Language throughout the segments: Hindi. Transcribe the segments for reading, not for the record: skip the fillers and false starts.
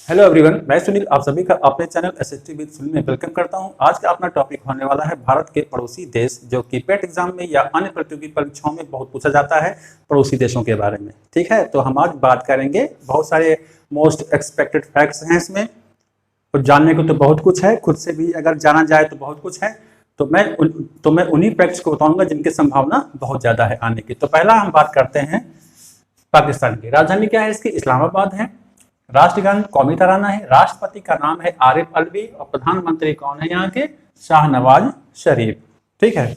हेलो एवरीवन, मैं सुनील आप सभी का अपने चैनल एसएसटी विद सुनील में वेलकम करता हूं। आज का अपना टॉपिक होने वाला है भारत के पड़ोसी देश, जो कि पेट एग्जाम में या अन्य प्रतियोगी परीक्षाओं में बहुत पूछा जाता है, पड़ोसी देशों के बारे में। ठीक है, तो हम आज बात करेंगे। बहुत सारे मोस्ट एक्सपेक्टेड फैक्ट्स हैं इसमें, और जानने को तो बहुत कुछ है, खुद से भी अगर जाना जाए तो बहुत कुछ है। तो मैं उन्हीं फैक्ट्स को बताऊंगा जिनकी संभावना बहुत ज़्यादा है आने की। तो पहला हम बात करते हैं पाकिस्तान की। राजधानी क्या है इसकी? इस्लामाबाद है। राष्ट्रगान कौमी तराना है। राष्ट्रपति का नाम है आरिफ अलवी, और प्रधानमंत्री कौन है यहाँ के? शाहनवाज शरीफ। ठीक है,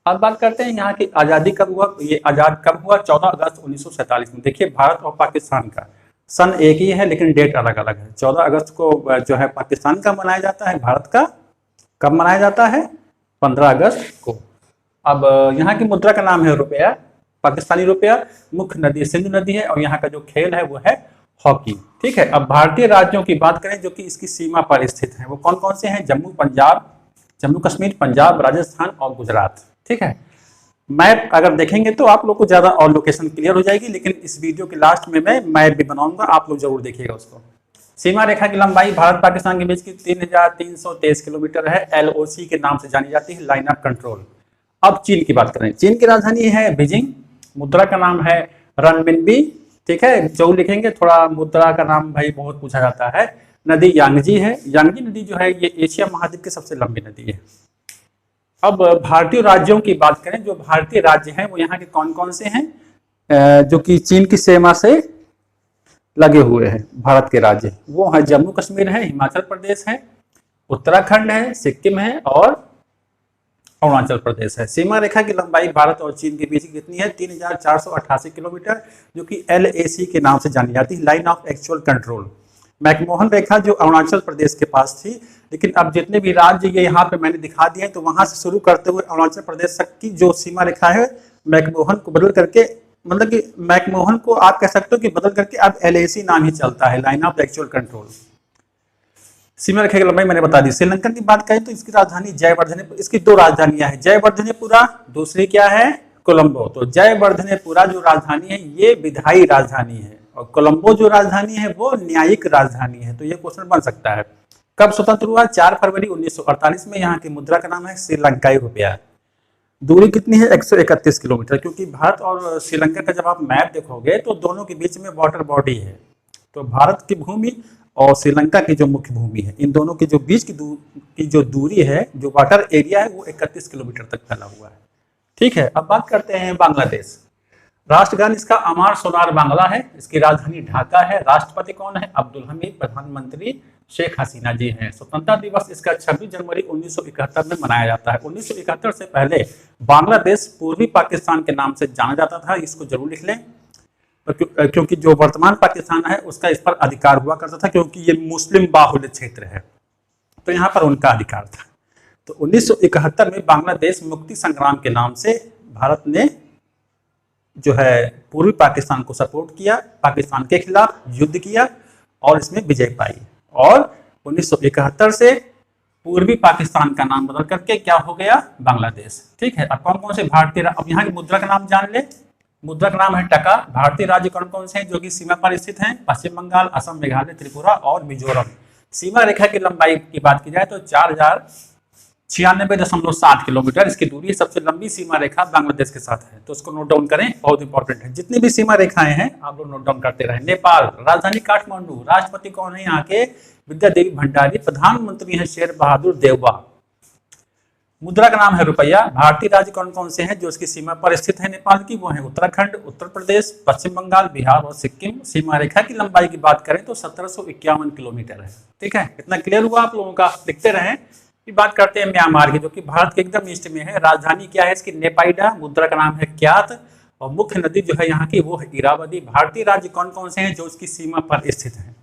अब बात करते हैं यहाँ की आज़ादी कब हुआ। ये आज़ाद कब हुआ? 14 अगस्त 1947 में। देखिए, भारत और पाकिस्तान का सन एक ही है, लेकिन डेट अलग अलग है। 14 अगस्त को जो है पाकिस्तान का मनाया जाता है, भारत का कब मनाया जाता है? 15 अगस्त को। अब यहाँ की मुद्रा का नाम है रुपया, पाकिस्तानी रुपया। मुख्य नदी सिंधु नदी है, और यहाँ का जो खेल है वो है हॉकी। ठीक है, अब भारतीय राज्यों की बात करें जो कि इसकी सीमा पर स्थित हैं, वो कौन कौन से हैं? जम्मू कश्मीर, पंजाब, राजस्थान और गुजरात। ठीक है, मैप अगर देखेंगे तो आप लोग को ज्यादा और लोकेशन क्लियर हो जाएगी, लेकिन इस वीडियो के लास्ट में मैं मैप भी बनाऊंगा, आप लोग जरूर देखिएगा उसको। सीमा रेखा की लंबाई भारत पाकिस्तान के बीच की 3323 किलोमीटर है। LOC के नाम से जानी जाती है, लाइन ऑफ कंट्रोल। अब चीन की बात करें। चीन की राजधानी है बीजिंग। मुद्रा का नाम है रनमिनबी। ठीक है, जो लिखेंगे थोड़ा, मुद्रा का नाम भाई बहुत पूछा जाता है। नदी यांगजी है। यांगजी नदी जो है ये एशिया महाद्वीप की सबसे लंबी नदी है। अब भारतीय राज्यों की बात करें, जो भारतीय राज्य हैं वो यहाँ के कौन कौन से हैं जो कि चीन की सीमा से लगे हुए हैं? भारत के राज्य वो है जम्मू कश्मीर है, हिमाचल प्रदेश है, उत्तराखंड है, सिक्किम है और अरुणाचल प्रदेश है। सीमा रेखा की लंबाई भारत और चीन के बीच की कितनी है? 3488 किलोमीटर, जो कि LAC के नाम से जानी जाती है, line of actual control. McMahon रेखा जो अरुणाचल प्रदेश के पास थी, लेकिन अब जितने भी राज्य ये यहाँ पे मैंने दिखा दिए हैं, तो वहां से शुरू करते हुए अरुणाचल प्रदेश तक की जो सीमा रेखा है, मैकमोहन को बदल करके, मतलब कि मैकमोहन को आप कह सकते हो कि बदल करके अब LAC नाम ही चलता है, लाइन ऑफ एक्चुअल कंट्रोल। सीमा रेखा की लंबाई मैंने बता दी। श्रीलंका की बात करें तो इसकी राजधानी जयवर्धनेपुरा। इसकी दो राजधानियां हैं, जयवर्धनेपुरा, दूसरी क्या है? कोलंबो। तो जयवर्धनेपुरा जो राजधानी है ये विधायी राजधानी है, और कोलंबो जो राजधानी है वो न्यायिक राजधानी है। तो ये क्वेश्चन बन सकता है। कब स्वतंत्र हुआ? 4 फरवरी 1948 में। यहाँ की मुद्रा का नाम है श्रीलंकाई रुपया। दूरी कितनी है? 131 किलोमीटर। क्योंकि भारत और श्रीलंका का जब आप मैप देखोगे तो दोनों के बीच में वाटर बॉडी है। तो भारत की भूमि और श्रीलंका की जो मुख्य भूमि है, इन दोनों के जो बीच की जो दूरी है, जो वाटर एरिया है, वो 31 किलोमीटर तक फैला हुआ है। ठीक है, अब बात करते हैं बांग्लादेश। राष्ट्रगान इसका अमार सोनार बांग्ला है। इसकी राजधानी ढाका है। राष्ट्रपति कौन है? अब्दुल हमीद। प्रधानमंत्री शेख हसीना जी हैं। स्वतंत्रता दिवस इसका 26 जनवरी 1971 में मनाया जाता है। 1971 से पहले बांग्लादेश पूर्वी पाकिस्तान के नाम से जाना जाता था, इसको जरूर लिख लें, क्योंकि जो वर्तमान पाकिस्तान है उसका इस पर अधिकार हुआ करता था, क्योंकि ये मुस्लिम बाहुल्य क्षेत्र है, तो यहाँ पर उनका अधिकार था। तो 1971 में बांग्लादेश मुक्ति संग्राम के नाम से भारत ने जो है पूर्वी पाकिस्तान को सपोर्ट किया, पाकिस्तान के खिलाफ युद्ध किया और इसमें विजय पाई। और 1971 से पूर्वी पाकिस्तान का नाम बदल करके क्या हो गया? बांग्लादेश। ठीक है, अब कौन कौन से भारतीय, अब यहाँ की मुद्रा का नाम जान ले। मुद्रा का नाम है टका। भारतीय राज्य कौन कौन से हैं जो कि सीमा पर स्थित हैं? पश्चिम बंगाल, असम, मेघालय, त्रिपुरा और मिजोरम। सीमा रेखा की लंबाई की बात की जाए तो 4096.7 किलोमीटर इसकी दूरी। सबसे लंबी सीमा रेखा बांग्लादेश के साथ है, तो उसको नोट डाउन करें, बहुत इंपॉर्टेंट है। जितनी भी सीमा रेखाएं हैं आप लोग नोट डाउन करते रहे। नेपाल, राजधानी काठमांडू। राष्ट्रपति कौन है यहाँ के? विद्या देवी भंडारी। प्रधानमंत्री है शेर बहादुर देववा। मुद्रा का नाम है रुपया। भारतीय राज्य कौन कौन से हैं जो इसकी सीमा पर स्थित है नेपाल की? वो है उत्तराखंड, उत्तर प्रदेश, पश्चिम बंगाल, बिहार और सिक्किम। सीमा रेखा की लंबाई की बात करें तो 1751 किलोमीटर है। ठीक है, इतना क्लियर हुआ आप लोगों का? लिखते रहें। बात करते हैं म्यांमार की, जो कि भारत के एकदम ईस्ट में है। राजधानी क्या है इसकी? नेपाइडा। मुद्रा का नाम है क्यात, और मुख्य नदी जो है यहाँ की वो है इरावदी। भारतीय राज्य कौन कौन से हैं जो इसकी सीमा पर स्थित है?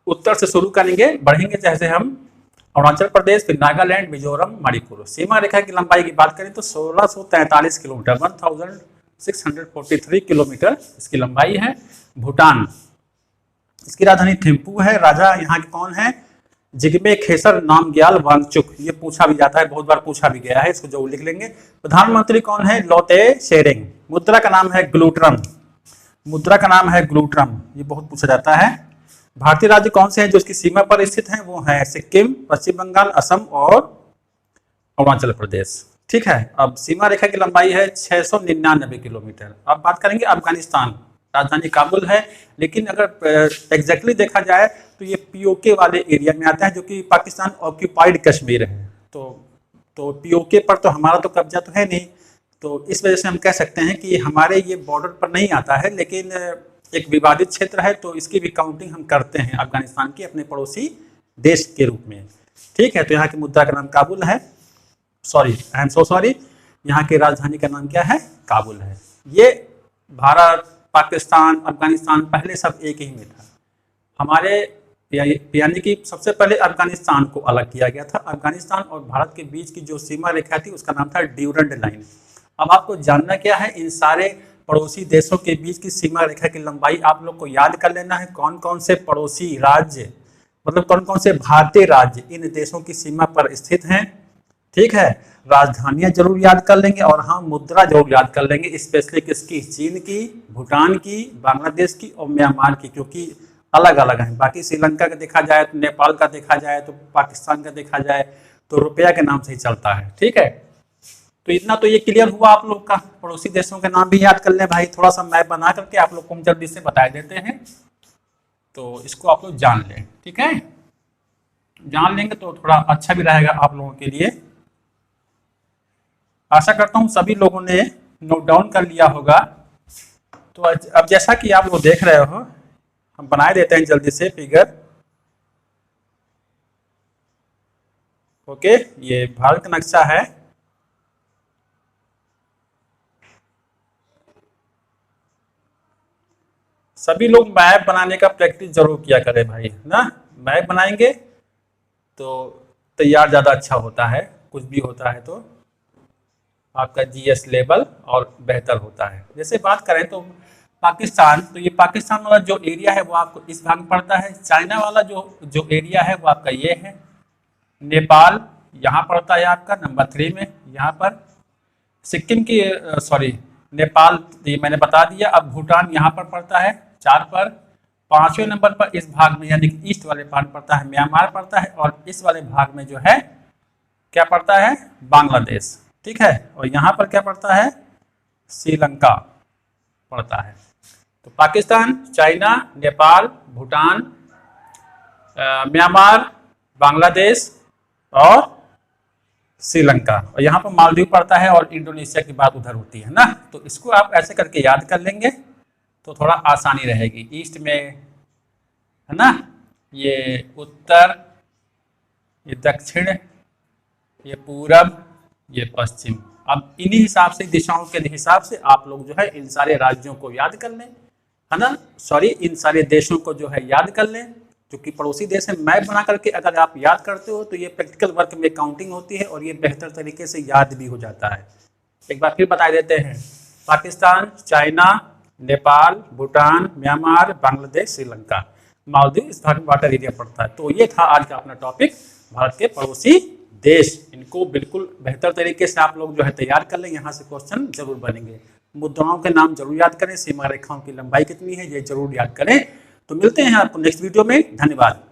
उत्तर से शुरू करेंगे, बढ़ेंगे जैसे हम, अरुणाचल प्रदेश, फिर नागालैंड, मिजोरम, मणिपुर। सीमा रेखा की लंबाई की बात करें तो 1643 किलोमीटर, 1643 किलोमीटर इसकी लंबाई है। भूटान, इसकी राजधानी थिम्पू है। राजा यहाँ के कौन है? जिग्मे खेसर नामग्याल वांगचुक। ये पूछा भी जाता है, बहुत बार पूछा भी गया है, इसको जरूर लिख लेंगे। प्रधानमंत्री कौन है? लोते शेरिंग। मुद्रा का नाम है ग्लूट्रम। मुद्रा का नाम है ग्लूट्रम, ये बहुत पूछा जाता है। भारतीय राज्य कौन से हैं जो इसकी सीमा पर स्थित हैं? वो हैं सिक्किम, पश्चिम बंगाल, असम और अरुणाचल प्रदेश। ठीक है, अब सीमा रेखा की लंबाई है 699 किलोमीटर। अब बात करेंगे अफगानिस्तान, राजधानी काबुल है, लेकिन अगर एग्जैक्टली देखा जाए तो ये पीओके वाले एरिया में आता है, जो कि पाकिस्तान ऑक्यूपाइड कश्मीर है। तो पीओके पर तो हमारा तो कब्जा तो है नहीं, तो इस वजह से हम कह सकते हैं कि हमारे ये बॉर्डर पर नहीं आता है, लेकिन एक विवादित क्षेत्र है, तो इसकी भी काउंटिंग हम करते हैं अफगानिस्तान के अपने पड़ोसी देश के रूप में। ठीक है, तो यहाँ की मुद्रा का नाम काबुल है, sorry I am so sorry, यहाँ की राजधानी का नाम क्या है? काबुल है। ये भारत, पाकिस्तान, अफगानिस्तान पहले सब एक ही में था। हमारे यानी कि सबसे पहले अफगानिस्तान को अलग किया गया था। अफगानिस्तान और भारत के बीच की जो सीमा रेखा थी उसका नाम था ड्यूरेंट लाइन। अब आपको जानना क्या है, इन सारे पड़ोसी देशों के बीच की सीमा रेखा की लंबाई आप लोग को याद कर लेना है। कौन कौन से पड़ोसी राज्य, मतलब कौन कौन से भारतीय राज्य इन देशों की सीमा पर स्थित हैं। ठीक है, राजधानियां जरूर याद कर लेंगे, और हाँ मुद्रा जरूर याद कर लेंगे, स्पेशली किसकी? चीन की, भूटान की, बांग्लादेश की और म्यांमार की, क्योंकि अलग अलग हैं। बाकी श्रीलंका का देखा जाए तो, नेपाल का देखा जाए तो, पाकिस्तान का देखा जाए तो रुपया के नाम से ही चलता है। ठीक है, तो इतना तो ये क्लियर हुआ आप लोग का। पड़ोसी देशों के नाम भी याद कर लें भाई, थोड़ा सा मैप बना करके आप लोग को हम जल्दी से बता देते हैं, तो इसको आप लोग जान लें। ठीक है, जान लेंगे तो थोड़ा अच्छा भी रहेगा आप लोगों के लिए। आशा करता हूँ सभी लोगों ने नोट डाउन कर लिया होगा। तो अब जैसा कि आप लोग देख रहे हो, हम बना देते हैं जल्दी से फिगर। ओके, ये भारत का नक्शा है। सभी लोग मैप बनाने का प्रैक्टिस जरूर किया करें भाई, ना। मैप बनाएंगे तो तैयार ज़्यादा अच्छा होता है, कुछ भी होता है तो आपका जीएस लेवल और बेहतर होता है। जैसे बात करें तो पाकिस्तान, तो ये पाकिस्तान वाला जो एरिया है वो आपको इस भाग में पड़ता है। चाइना वाला जो एरिया है वो आपका ये है। नेपाल यहाँ पड़ता है आपका नंबर 3 में, यहाँ पर। सिक्किम की सॉरी नेपाल ये मैंने बता दिया। अब भूटान यहाँ पर पड़ता है 4 पर। 5वें नंबर पर इस भाग में यानी कि ईस्ट वाले भाग पड़ता है म्यांमार पड़ता है, और इस वाले भाग में जो है क्या पड़ता है? बांग्लादेश। ठीक है, और यहाँ पर क्या पड़ता है? श्रीलंका पड़ता है। तो पाकिस्तान, चाइना, नेपाल, भूटान, म्यांमार, बांग्लादेश और श्रीलंका, और यहाँ पर मालदीव पड़ता है, और इंडोनेशिया की बात उधर होती है ना। तो इसको आप ऐसे करके याद कर लेंगे तो थोड़ा आसानी रहेगी। ईस्ट में है ना, ये उत्तर, ये दक्षिण, ये पूरब, ये पश्चिम। अब इन्हीं हिसाब से, दिशाओं के हिसाब से आप लोग जो है इन सारे राज्यों को याद कर लें, है ना, सॉरी इन सारे देशों को जो है याद कर लें, जो कि पड़ोसी देश है। मैप बना करके अगर आप याद करते हो तो ये प्रैक्टिकल वर्क में काउंटिंग होती है, और ये बेहतर तरीके से याद भी हो जाता है। एक बार फिर बता देते हैं, पाकिस्तान, चाइना, नेपाल, भूटान, म्यांमार, बांग्लादेश, श्रीलंका, मालदीव इस भाग में वाटर एरिया पड़ता है। तो ये था आज का अपना टॉपिक, भारत के पड़ोसी देश। इनको बिल्कुल बेहतर तरीके से आप लोग जो है तैयार कर लें, यहाँ से क्वेश्चन जरूर बनेंगे। मुद्राओं के नाम जरूर याद करें, सीमा रेखाओं की लंबाई कितनी है ये जरूर याद करें। तो मिलते हैं आपको नेक्स्ट वीडियो में, धन्यवाद।